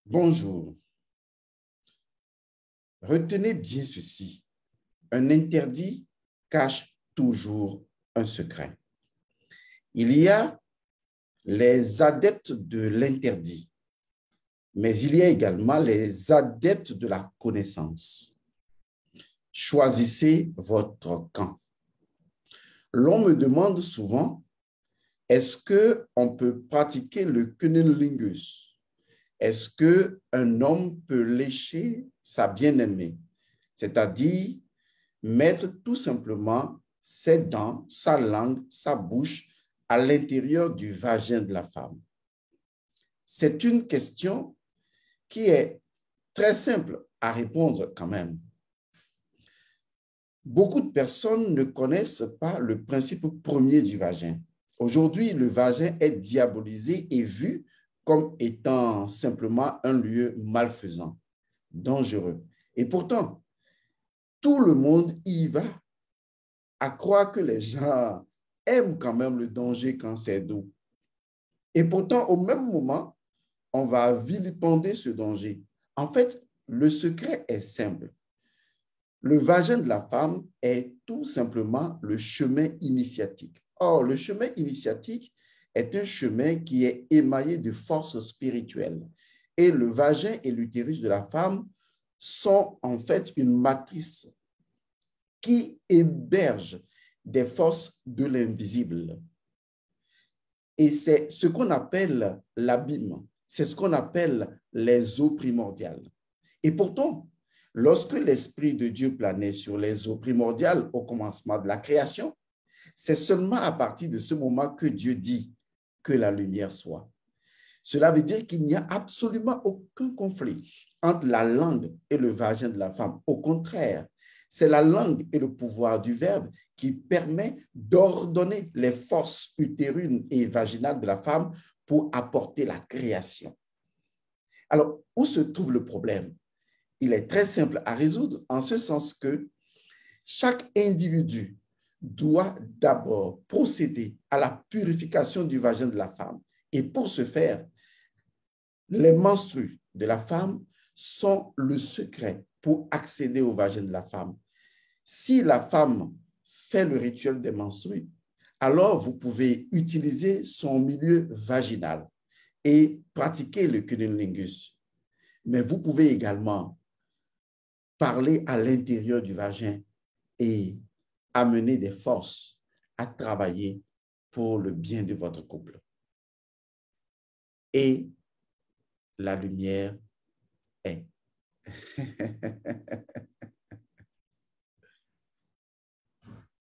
Bonjour. Retenez bien ceci. Un interdit cache toujours un secret. Il y a les adeptes de l'interdit, mais il y a également les adeptes de la connaissance. Choisissez votre camp. L'on me demande souvent, est-ce qu'on peut pratiquer le cunnilingus? Est-ce qu'un homme peut lécher sa bien-aimée? C'est-à-dire mettre tout simplement ses dents, sa langue, sa bouche à l'intérieur du vagin de la femme. C'est une question qui est très simple à répondre quand même. Beaucoup de personnes ne connaissent pas le principe premier du vagin. Aujourd'hui, le vagin est diabolisé et vu comme étant simplement un lieu malfaisant, dangereux. Et pourtant, tout le monde y va à croire que les gens aiment quand même le danger quand c'est doux. Et pourtant, au même moment, on va vilipender ce danger. En fait, le secret est simple. Le vagin de la femme est tout simplement le chemin initiatique. Or, le chemin initiatique est un chemin qui est émaillé de forces spirituelles. Et le vagin et l'utérus de la femme sont en fait une matrice qui héberge des forces de l'invisible. Et c'est ce qu'on appelle l'abîme, c'est ce qu'on appelle les eaux primordiales. Et pourtant, lorsque l'Esprit de Dieu planait sur les eaux primordiales au commencement de la création, c'est seulement à partir de ce moment que Dieu dit que la lumière soit. Cela veut dire qu'il n'y a absolument aucun conflit entre la langue et le vagin de la femme. Au contraire, c'est la langue et le pouvoir du Verbe qui permet d'ordonner les forces utérines et vaginales de la femme pour apporter la création. Alors, où se trouve le problème? Il est très simple à résoudre en ce sens que chaque individu doit d'abord procéder à la purification du vagin de la femme. Et pour ce faire, les menstrues de la femme sont le secret pour accéder au vagin de la femme. Si la femme fait le rituel des menstrues, alors vous pouvez utiliser son milieu vaginal et pratiquer le cunnilingus. Mais vous pouvez également parler à l'intérieur du vagin et amener des forces à travailler pour le bien de votre couple. Et la lumière est.